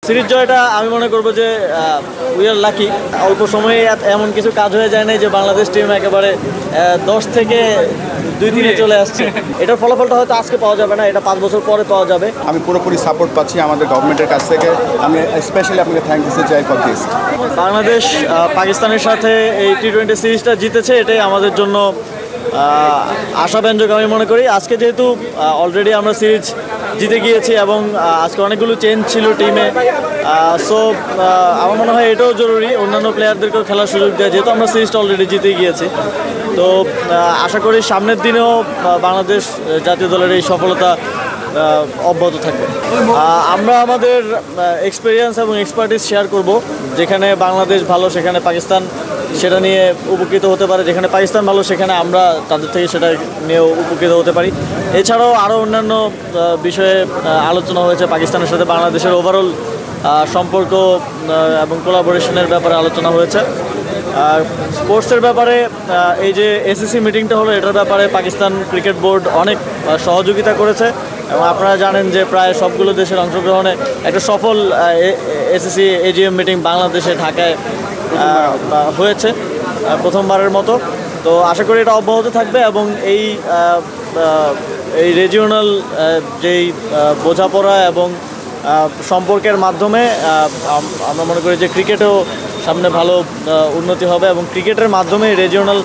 Series জয়টা আমি মনে করবো যে উই আর লাকি। অল্প সময়ে এমন কিছু কাজ হয়ে যায় নাই যে বাংলাদেশ টিম একেবারে 10 থেকে 2-3-এ চলে আসছে। এটার ফলাফলটা হয়তো আজকে পাওয়া যাবে না, এটা 5 বছর পরে পাওয়া যাবে। আমি পুরোপুরি সাপোর্ট পাচ্ছি আমাদের গভর্নমেন্টের কাছ থেকে। আমি স্পেশালি আপনাকে থ্যাংক দিতে চাই ফর দিস। বাংলাদেশ পাকিস্তানের সাথে এই টি-20 সিরিজটা জিতেছে, এটাই আমাদের জন্য আশাব্যঞ্জক আমি মনে করি। আজকে যেহেতু অলরেডি আমরা সিরিজ জিতে গিয়েছি এবং আজকে অনেকগুলো চেঞ্জ ছিল টিমে, সো আমার মনে হয় এটাও জরুরি অন্যান্য প্লেয়ারদেরকেও খেলার সুযোগ দেয়, যেহেতু আমরা সিরিজটা অলরেডি জিতে গিয়েছি। তো আশা করি সামনের দিনেও বাংলাদেশ জাতীয় দলের এই সফলতা অব্যাহত থাকবে। আমরা আমাদের এক্সপিরিয়েন্স এবং এক্সপার্টিস শেয়ার করব। যেখানে বাংলাদেশ ভালো সেখানে পাকিস্তান সেটা নিয়ে উপকৃত হতে পারে, যেখানে পাকিস্তান ভালো সেখানে আমরা তাদের থেকে সেটা নিয়েও উপকৃত হতে পারি। এছাড়াও আরও অন্যান্য বিষয়ে আলোচনা হয়েছে। পাকিস্তানের সাথে বাংলাদেশের ওভারঅল সম্পর্ক এবং কোলাবোরেশনের ব্যাপারে আলোচনা হয়েছে। আর স্পোর্টসের ব্যাপারে এই যে এসিসি মিটিংটা হলো, এটার ব্যাপারে পাকিস্তান ক্রিকেট বোর্ড অনেক সহযোগিতা করেছে এবং আপনারা জানেন যে প্রায় সবগুলো দেশের অংশগ্রহণে একটা সফল এসিসি এজিএম মিটিং বাংলাদেশে ঢাকায় হয়েছে প্রথমবারের মতো। তো আশা করি এটা অব্যাহত থাকবে এবং এই রিজিওনাল যেই বোঝাপড়া এবং সম্পর্কের মাধ্যমে আমরা মনে করি যে ক্রিকেটেও সামনে ভালো উন্নতি হবে এবং ক্রিকেটের মাধ্যমে রিজিওনাল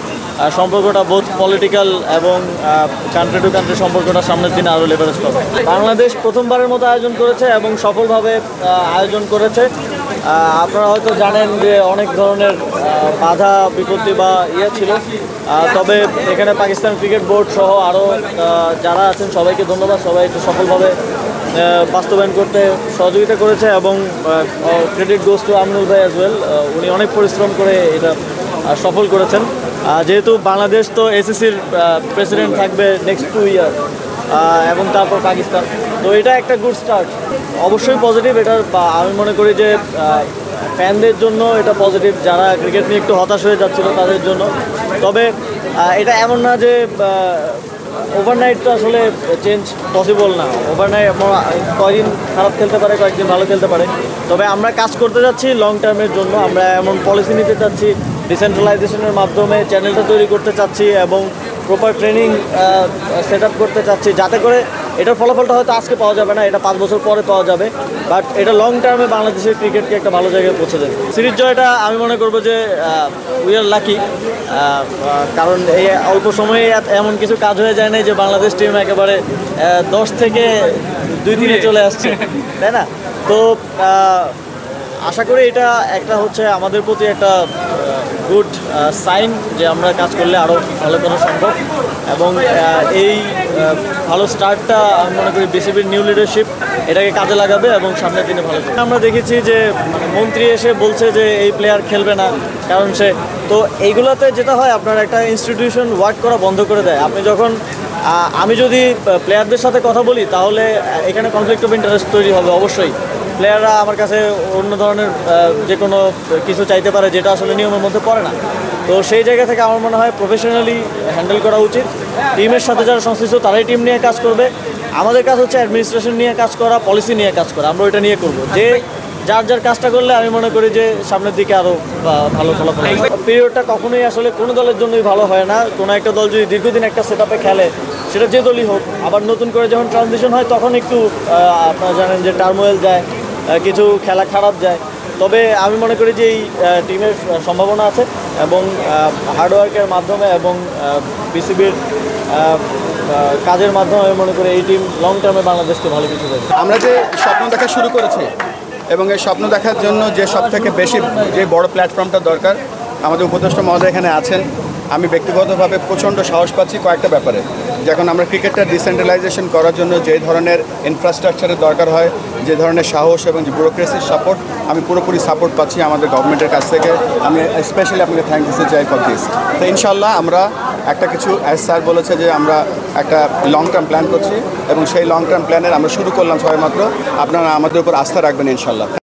সম্পর্কটা বোথ পলিটিক্যাল এবং কান্ট্রি টু কান্ট্রি সম্পর্কটা সামনের দিনে আরও লেভারেজ পাবে। বাংলাদেশ প্রথমবারের মতো আয়োজন করেছে এবং সফলভাবে আয়োজন করেছে। আপনারা হয়তো জানেন যে অনেক ধরনের বাধা বিপত্তি বা ছিল, তবে এখানে পাকিস্তান ক্রিকেট বোর্ড সহ আরও যারা আছেন সবাইকে ধন্যবাদ। সবাই একটু সফলভাবে বাস্তবায়ন করতে সহযোগিতা করেছে এবং ক্রেডিট গোস টু আমনুল ভাই অ্যাজ ওয়েল। উনি অনেক পরিশ্রম করে এটা সফল করেছেন। যেহেতু বাংলাদেশ তো এসিসির প্রেসিডেন্ট থাকবে নেক্সট 2 ইয়ার এবং তারপর পাকিস্তান, তো এটা একটা গুড স্টার্ট। অবশ্যই পজিটিভ এটা, আমি মনে করি যে ফ্যানদের জন্য এটা পজিটিভ, যারা ক্রিকেট নিয়ে একটু হতাশ হয়ে যাচ্ছিল তাদের জন্য। তবে এটা এমন না যে ওভারনাইট তো আসলে চেঞ্জ পসিবল না। ওভারনাইট কয়েকদিন খারাপ খেলতে পারে, কয়েকদিন ভালো খেলতে পারে। তবে আমরা কাজ করতে যাচ্ছি লং টার্মের জন্য। আমরা এমন পলিসি নিতে চাচ্ছি, ডিসেন্ট্রালাইজেশনের মাধ্যমে চ্যানেলটা তৈরি করতে চাচ্ছি এবং প্রপার ট্রেনিং সেট আপ করতে চাচ্ছি, যাতে করে এটার ফলাফলটা হয়তো আজকে পাওয়া যাবে না, এটা 5 বছর পরে পাওয়া যাবে, বাট এটা লং টার্মে বাংলাদেশের ক্রিকেটকে একটা ভালো জায়গায় পৌঁছে দেবে। সিরিজ জয়টা আমি মনে করবো যে উই আর লাকি, কারণ এই অল্প সময়ে এমন কিছু কাজ হয়ে যায় নাই যে বাংলাদেশ টিম একেবারে 10 থেকে 2-3-এ চলে আসছে, তাই না? তো আশা করি এটা একটা হচ্ছে আমাদের প্রতি একটা গুড সাইন যে আমরা কাজ করলে আরও ভালো করা সম্ভব এবং এই ভালো স্টার্টটা আমি মনে করি বিসিবির নিউ লিডারশিপ এটাকে কাজে লাগাবে এবং সামনের দিনে ভালো করবে। আমরা দেখেছি যে মন্ত্রী এসে বলছে যে এই প্লেয়ার খেলবে না, কারণ সে তো এইগুলোতে যেটা হয় আপনার একটা ইনস্টিটিউশন ওয়ার্ক করা বন্ধ করে দেয়। আপনি যখন আমি যদি প্লেয়ারদের সাথে কথা বলি তাহলে এখানে কনফ্লিক্ট অফ ইন্টারেস্ট তৈরি হবে অবশ্যই। প্লেয়াররা আমার কাছে অন্য ধরনের যে কোনো কিছু চাইতে পারে যেটা আসলে নিয়মের মধ্যে পড়ে না। তো সেই জায়গা থেকে আমার মনে হয় প্রফেশনালি হ্যান্ডেল করা উচিত। টিমের সাথে যারা সংশ্লিষ্ট তারাই টিম নিয়ে কাজ করবে। আমাদের কাজ হচ্ছে অ্যাডমিনিস্ট্রেশন নিয়ে কাজ করা, পলিসি নিয়ে কাজ করা। আমরা ওইটা নিয়ে করব, যে যার যার কাজটা করলে আমি মনে করি যে সামনের দিকে আরও ভালো ফলাফল। পিরিয়ডটা কখনোই আসলে কোনো দলের জন্যই ভালো হয় না। কোনো একটা দল যদি দীর্ঘদিন একটা সেট আপে খেলে, সেটা যে দলই হোক, আবার নতুন করে যখন ট্রানজিশন হয় তখন একটু আপনারা জানেন যে টার্মোয়েল যায়, কিছু খেলা খারাপ যায়। তবে আমি মনে করি যে এই টিমের সম্ভাবনা আছে এবং হার্ডওয়ার্কের মাধ্যমে এবং বিসিবির কাজের মাধ্যমে আমি মনে করি এই টিম লং টার্মে বাংলাদেশকে ভালো কিছু দেবে। আমরা যে স্বপ্ন দেখা শুরু করেছি এবং এই স্বপ্ন দেখার জন্য যে সবথেকে বেশি যে বড় প্ল্যাটফর্মটা দরকার, আমাদের উপদেষ্টা মহোদয় এখানে আছেন। আমি ব্যক্তিগতভাবে প্রচণ্ড সাহস পাচ্ছি কয়েকটা ব্যাপারে। যখন আমরা ক্রিকেটটা ডিসেন্ট্রালাইজেশন করার জন্য যে ধরনের ইনফ্রাস্ট্রাকচারের দরকার হয়, যে ধরনের সাহস এবং যে ব্যুরোক্রেসির সাপোর্ট, আমি পুরোপুরি সাপোর্ট পাচ্ছি আমাদের গভর্নমেন্টের কাছ থেকে। আমি স্পেশালি আপনাকে থ্যাংক দিতে চাই ফর দিস। তো ইনশাল্লাহ আমরা একটা কিছু, অ্যাজ স্যার বলেছে যে আমরা একটা লং টার্ম প্ল্যান করছি এবং সেই লং টার্ম প্ল্যানের আমরা শুরু করলাম সবেমাত্র। আপনারা আমাদের উপর আস্থা রাখবেন ইনশাল্লাহ।